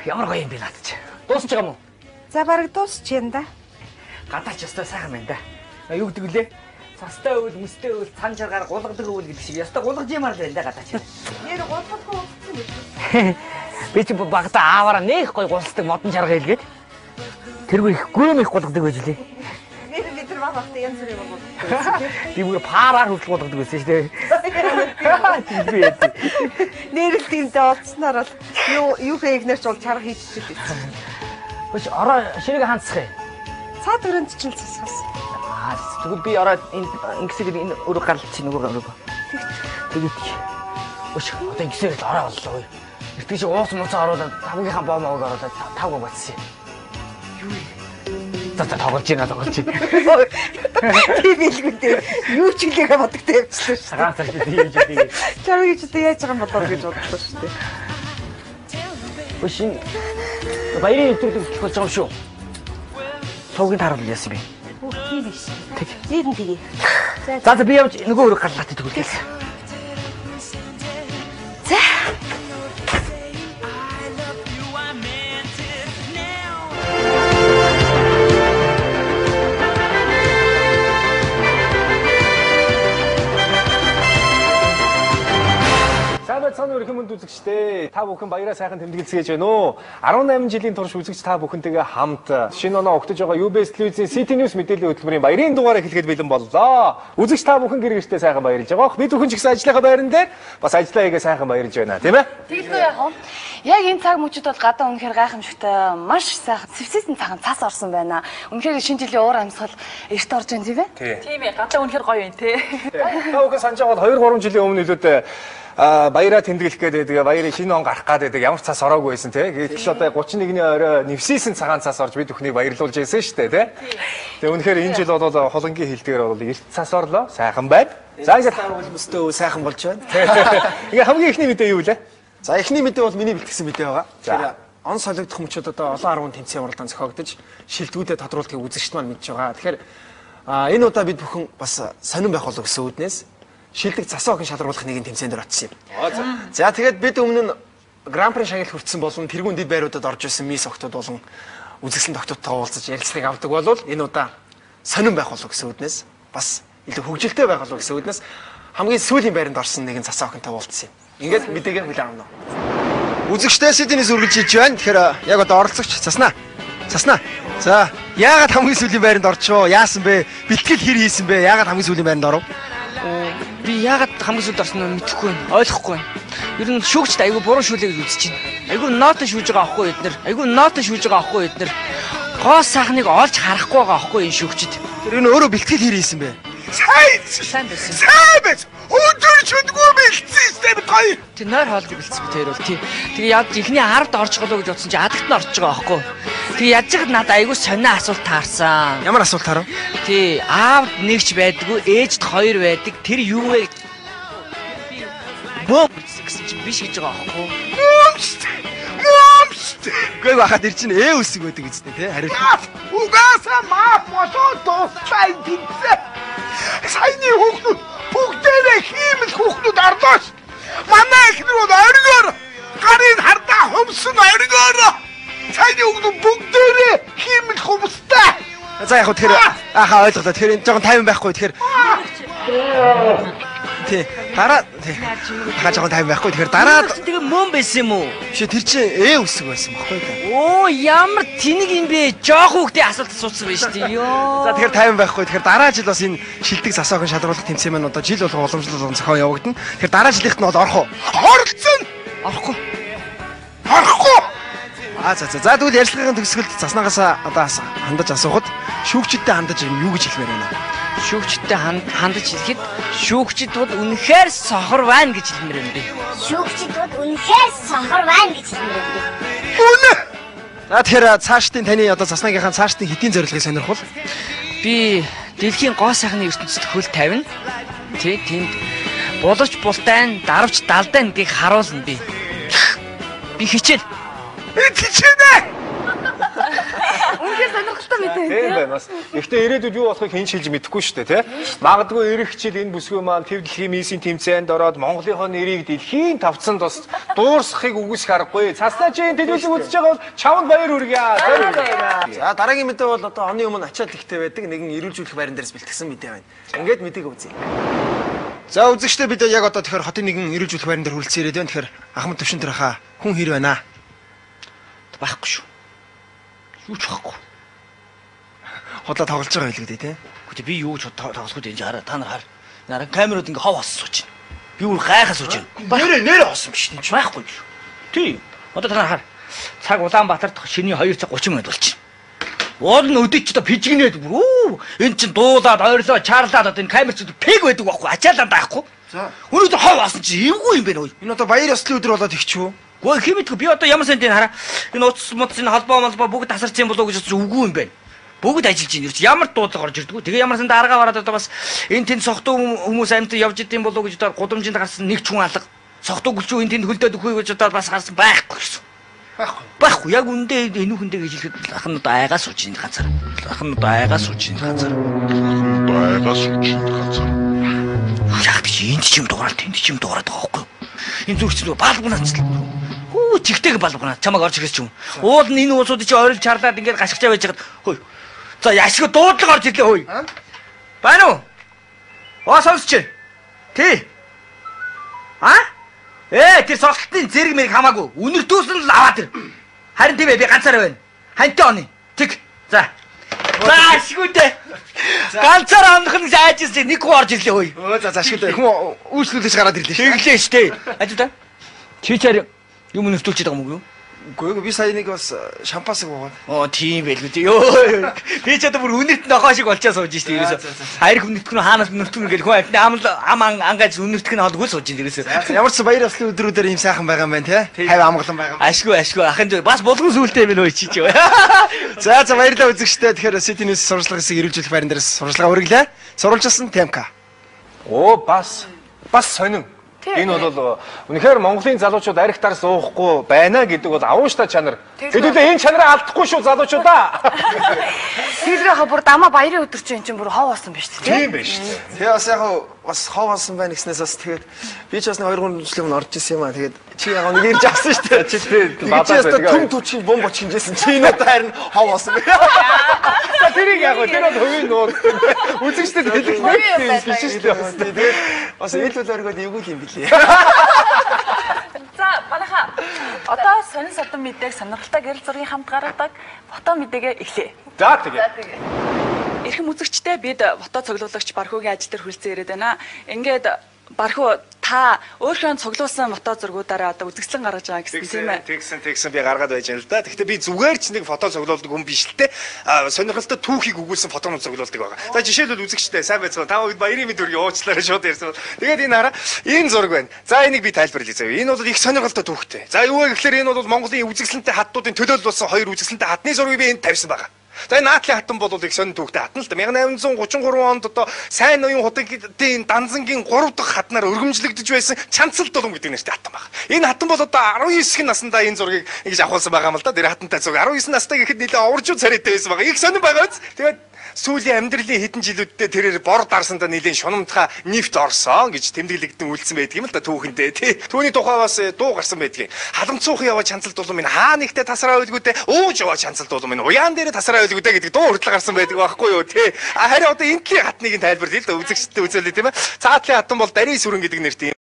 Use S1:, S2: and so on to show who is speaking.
S1: Ямар гоё юм бэ наад чи. Дуусч байгаа мó?
S2: За бараг дуусч юм да.
S1: Гадаач ёстой сайхан байна да. Юу гэдэг вүлээ? Цастай өвөл, мөстэй өвөл, цан чаргаар гулгадаг өвөл гэдэг шиг ёстой гулгаж юмар л байна да гадаач.
S2: Нэр гулгахгүй болсон юм.
S1: Би чи багтаа ааваараа нэх гоё гулсдаг модон чарга хэлгээд тэргүй их гүрэм их гулгадаг байж лээ.
S2: Нэр бид нар багтаа янз бүрийн гулгадаг.
S1: Би бүр параар хүртэл гулгадаг байсан шүү дээ.
S2: Нэрэл тиймтэй олцсноор бол юу хийгнэр ч бол чарга хийчихсэн.
S1: Өч ороо ширэг хаанцах юм.
S2: Цаад өрөөнд ч л засгаас.
S1: Тэгвэл би ороод ингэсээр энэ өрөг гарал чи нөгөө өрөг. Тэгээд өч одоо ингэсээр л ороо боллоо. Эртний шиг уус муцаа оруулаад тавгийнхаа боомоог оруулаад тавг батсан. Юу вэ? За тоглож байна. Тийм билгүй дээ. Юу ч хэлээгээ бодогтой явчихсан шүү. Гаацаа чи хийж үү.
S2: Чарга чи яаж байгаа юм болоо гэж бодлоо шүү дээ.
S1: Өч баярын өдрөд болох болж байгаа юм шүү. Суугийн тааруулал яасан бэ?
S2: Тийм биш. Зээд нь тгий.
S1: За би явж нөгөө өрөг гарлаад тэгвэл.
S2: За.
S3: Цаана өрх юмд үзэгчтэй та бүхэн баяраа сайхан тэмдэглэцгээж байна уу? 18 жилийн турш үзэгч та бүхэнтэйгээ хамт шинэ оноо өгтөж байгаа UBS телевизийн City News мэдээллийн хөтөлбөрийн баярын дугаарыг хэлэхэд бэлэн боллоо. Үзэгч та бүхэн гэр гэртээ сайхан баярлж байгаа. Бид бүхэн ч гэсэн ажлынхаа байран дээр бас ажиллаа хийгээ сайхан баярлж байна, тийм ээ?
S4: Тэгэлгүй яах вэ? Яг энэ цаг мөчид бол гадаа үнэхээр гайхамшигтай маш сайхан сэвсээсэн цагаан цас орсон байна. Үнэхээр шинэ жилийн уур амьсгал эрт орж байна тийм ээ? Тийм ээ. Гадаа үнэхээр гоё юм тий.
S3: Та бүхэн санаж байгаа бол 2-3 жилийн өмнө нөлөөд баяраа тэмдэглэх гэдэг баярын шинэ он гарах гэдэг ямар цас ороогүй байсан тий. Гэтэл одоо 31-ний орой нэвсийсэн цагаан цас орж бид бүхнийг баярлуулж байсан шүү дээ тий. Тэгээ үнэхээр энэ жил бол холонгийн хэлдгээр бол эрт цас орлоо. Сайхан байна. За ингээд
S5: мөстөө сайхан болж байна.
S3: Ингээ хамгийн ихний мэдээ юу вэ?
S5: За эхний мэдээ бол миний бэлтгэсэн мэдээ байгаа. Тэгэхээр он солигдох мөчүүд одоо олон 10 тэмцээн уралдаан зохиогдож шилдэгүүдэд тодруулахыг үзэгчд маань мэдж байгаа. Тэгэхээр энэ удаа бид бүхэн бас сонирн байх болов гэсэн үднээс шилдэг засаагийн шалруулах нэгэн тэмцээнд очсон юм. За тэгээд бид өмнө нь Гран-при шагнал хүртсэн болон тэргуун дэд байруудад орж ирсэн мисс октод болон үзэсгэлэн тогтоодтойгоо уулзаж ярилцлагыг авдаг бол энэ удаа сонирн байх болов гэсэн үднээс бас илүү хөгжилтэй байх болов гэсэн үднээс хамгийн сүүлийн байранд орсон нэгэн засаагийн уулзсан юм. Ингээд мэдээгээ хүлээн авна. Үзэгчдээ Сиднейс үргэлж хийж байна. Тэгэхээр яг одоо оролцогч Заснаа. За, яагаад хамгийн сүүлийн байранд орчоо? Яасан бэ? Бэлтгэл хэр хийсэн бэ? Яагаад хамгийн сүүлийн байранд оров?
S1: Би яагаад хамгийн сүүлд орсон нь мэдэхгүй байна. Ойлгохгүй байна. Ер нь шүүгчд айгүй буруу шүүлээ гэж үзэж байна. Айгүй ноотон шүүж байгаа аахгүй эднэр. Гоо сайхныг олж харахгүй байгаа аахгүй энэ шүүгчд.
S5: Тэр энэ өөрөө бэлтгэл хэр хийсэн бэ?
S1: Сайн байсан.
S5: Өндөр шүдгүү бэлдсэн юм гоё.
S1: Тэг нойр хоолыг бэлдсэн би тэр бол тий. Тэгээ яд ихний 10-д орж голоо гэж бодсон чи адагт нь орж байгаа аахгүй. Тэгээ яаж яхад надад айгүй сонио асуулт таарсан.
S5: Ямар асуулт таарав?
S1: Тий, аавд нэгч байдгүй, ээжд 2 байдаг. Тэр юу вэ? Бом гэсэн чи биш гэж байгаа аахгүй.
S5: Гүй бахад ир чинь үсэг байдаг гэжтэй тий хариулт.
S6: Угаасаа маа болоо дуустай тэнцээ. Саяны хүүхдүүд бүгдээрээ хиймэл хүүхдүүд ардоош. Манай ихнэр бол оргоор гарын хардаа хумсан оргоор. Саяны хүүхдүүд бүгдээрээ хиймэл хумстай.
S5: За яг хөө тэр ахаа ойлголоо. Тэгэхээр энэ жоохон тайван байхгүй. Тэгэхээр тий дараа тий хаа жоохон тайван байхгүй. Тэгэхээр дараа
S1: тэгээ мөн байсан юм уу?
S5: Биш тэр чинь үсэг байсан байхгүй да.
S1: Оо ямар тэнэг юм бэ? Жоох хүүхдийн асуулт асуусан байж тээ. Ёо.
S5: За тэгэхээр тайван байхгүй. Тэгэхээр дараа жил бас энэ шилдэг засаагийн шалруулах тэмцээн маань одоо жил болго уламжлал зохион явагдана. Тэгэхээр дараа жилийнх нь бол орох уу?
S6: Оролцсон.
S5: Орохгүй. За тэгвэл ярилцлагын төгсгөлд Заснаагаас одоо хандаж асуухад шүүгчдтэй хандаж юу гэж хэлмээр байна?
S1: Шүүгчдтэй хандаж хэлэхэд шүүгчд бол үнэхээр сохор байна гэж хэлмээр байна би.
S5: За тэгэхээр цаашдын таны одоо Заснаагийнхаа цаашдын хэдийн зорилгыг сонирхвол
S1: би дэлхийн гоо сайхны ертөнцид хөл тавина. Тэ тэнд булавч бултайн, дарвч далдаа гэдгийг харуулна би. Би хичээл.
S4: Үнэхээр сонирхолтой мэдээ.
S3: Тийм байна бас. Гэхдээ ирээдүйд юу болохыг хэн ч хэлж мэдэхгүй шүү дээ, тий? Магадгүй ирэх жил энэ бүсгүй маань Тэв дэлхийн миссийн тэмцээнд ороод Монголынхоо нэрийг дэлхийн тавцанд бас дуурсахыг үгүйсэх аргагүй. Цаснажийн телевизийг үзэж байгаа бол чамд баяр хүргье.
S5: За дараагийн мэдээ бол одоо оны өмнө ачаад ихтэй байдаг нэгэн эрүүлжүүлэх байран дээрс бэлтгэсэн мэдээ байна. Ингээд мэдээг үзье. За үзэгчдээ бид яг одоо тэгэхээр хотын нэгэн эрүүлжүүлэх байран дээр хүрэлцэн ирээд байна. Тэгэхээр Ахмад төвшин төрхаа хүн хэр байна?
S1: Байхгүй шүү. Юу ч байхгүй.
S5: Хотлоо тоглож байгаа байлгүй дээ, тий?
S1: Гэхдээ би юу ч тоглох гэж энэ хараа та нар хар. Нараа камерууд ингээ хов хос сууж байна. Би үл гайхаж сууж байна. Нэрээ хосон биш тийм ч байхгүй шүү. Тий. Одоо та нар хар. Цаг Улаанбаатарт шиний 2 цаг 30 минут болчих. Уул нь өдөж одоо пижгнээд энэ чин дуулаад ойрлоо чаарлаад одоо энэ камерчд пег байдаг байхгүй ачаалаа даахгүй. За. Өнөөдөр хов асан чи эвгүй юм бэ нөө.
S5: Энэ одоо баяр ёслолын өдөр болоод ихчүү.
S1: Гоо хэмэдгүй би одоо ямар сандын хараа. Энэ утас мутсын холбоо бүгд тасарч юм болоо гэж үгүй юм байна. Бүгд ажиллаж ийн. Ямар дуудлага орж ирдгүү. Тэгээ ямар санд аргаа бараад одоо бас энэ тэнд сохтуу хүмүүс амьд явж идэм болоо гэж одоо гудамжинд гарсан нэг ч хүн алга. Сохтуу гүлчүү энэ тэнд хөлдөөд өгөхүй гэж одоо бас гарсан байхгүй гэсэн. Байхгүй. Яг үндэ энэ хүндээ гэж хэлэхэд ах нь одоо айгаа сууж ин ганцаар. Ах нь одоо айгаа сууж ин ганцаар. Яг чи энд ч юм дуурал тэнд ч юм дуураад байгаа байхгүй. Энэ зүрх чинь балбунац. Хүү чигтэйг балбунаа чамаг орж ирээс ч юм. Уул нь энэ уусууд чи ойрол чарлаад ингээд гашгачаа байж хаад хөөе. За яшиг дуудлага орж ирлээ хөөе. Байна уу? Сонсч. Тий. Тэр согтолтын зэрэг мэрэг хамаагүй. Үнэртүүлсэн л аваад ир. Харин тийм ээ би ганцаараа байна. Хантай оны. Тэг. За. За ашигүйдээ. Ганцаараа амнах нь айжсэн нэг хүн орж ирлээ хөөе.
S5: За ашигүйдээ. Хүн үйлчлүүлж гараад ирлээ шүү.
S1: Тэглээ штэ. Ажил та. Чи чаар юм нөстүүлж байгаа юм уу?
S5: Үгүй би сая нэг бас шампасыг буугаад.
S1: Тийм байлгүй тий. Йоо. Би ч одоо бүр үнэрт нохоо шиг болчаа сууж штэ ерөөсө. Хайр хүндэтгэн хаанаас нүртгэн гэл хүн ам ангаж үнэртгэн холгүй сууж ин ерөөсө.
S5: Ямар ч баяр ёслолын өдрүүдээр юм сайхан байгаа юм байна тий. Хайв амгалан байгаа.
S1: Ашгүй ахын бас булган сүултэй минь өө чиж.
S5: За баярлалаа үзэгчдээ. Тэгэхээр City News сурвалжлага хэсэг эрүүлжүүлэх байран дээрээс сурвалжлага үргэлээ. Сурвалжсан Темка.
S3: Бас сонин. Энэ бол үнэхээр Монголын залуучууд архитаар суухгүй байна гэдэг бол авууштай чанар. Хэдүүлээ энэ чанараа алдахгүй шүү залуучуудаа.
S4: Сэлрэхэ бүр дамаа баярын өдөр чинь бүр хов болсон биз дээ.
S3: Тийм байна шүү дээ.
S5: Тэгээ бас яг бас хов болсон байна гэснээс бас тэгээд би ч бас 2-3 жилийн өмнө орж исэн юм аа. Тэгээд чи яг нэг ирж авсан шүү дээ. Чи тэгээд түн түчгийн бомб оч хинжсэн. Чи энэ одоо харин хов болсон байна.
S3: За тэрийг яг тэр бол хувийн нуур. Үзэгчдэд хэлэх нэг биш шүү дээ.
S5: Тэгээд бас ээлжүүл өргөд эвгүй юм билээ.
S4: За манайха одоо сонин содон мэдээг сонирхолтой гэрэл зургийн хамт гаргадаг фото мэдээгээ эхлэе.
S3: За тэгээ.
S4: Эрхэм үзэгчтэй бид фото цуглуулагч Бархуугийн ажил дээр хүрэлцэн ирээд байна. Ингээд Бархуу та өөрийнхөө цуглуулсан фото зургуудаараа одоо үзэгслэн гаргаж байгаа гэсэн тийм ээ.
S5: Тэгсэн би гаргаад байж байна л да. Гэхдээ би зүгээр ч нэг фото цуглуулдаг хүн биш л те. Сонирхолтой түүхийг өгүүлсэн фотонууд цуглуулдаг байгаа. За жишээлбэл үзэгчтэй сайн байцгаа та үед баярын мэд өргөө уучлаарай шууд ярьсан. Тэгээд энэ хараа энэ зураг байна. За энийг би тайлбарлая заяа. Энэ бол их сонирхолтой түүхтэй. За юу вэ гэхээр энэ бол Монголын үзэгсэлэнтэй хатнуудын төлөөлөл болсон 2 үзэгсэлэнтэй хатны зургийг би энд тавьсан байгаа. За энэ наатлын хатан бол их сонин түүхтэй хатан л да. 1833 онд одоо сайн ноён хотын Данзангийн 3 дахь хатнаар өргөмжлөгдөж байсан Чанцал дулам гэдэг нэртэй хатан байна. Энэ хатан бол одоо 19 наснда энэ зургийг ингэж авахулсан байгаа юм л да. Тэр хатантай зураг 19 настай гэхэд нэлээд овржуу царайтай байсан байгаа. Их сонин байгаа биз. Тэгээд сүүлийн амьдралын хэдэн жилүүддээ тэрээр бор дарсандаа нэлээд шунамтхай нефт орсон гэж тэмдэглэгдэн үлдсэн байдаг юм л да түүхэндээ тий. Түүний тухай бас дуу гарсан байдгийг. Халамцуухан яваа Чанцал дулам энэ хаа нэгтээ тасраа байлгүйдээ ууж яваа Чанцал дулам энэ уяан дээр тасраа байлгүйдээ гэдэг дуу хүртэл гарсан байдаг байхгүй юу тий. Харин одоо энтлийн хатныг тайлбарлая л да үзэгчдэд үзүүлээ тийм ээ. Цаатлын хатан бол дарийн сүрэн гэдэг нэртэй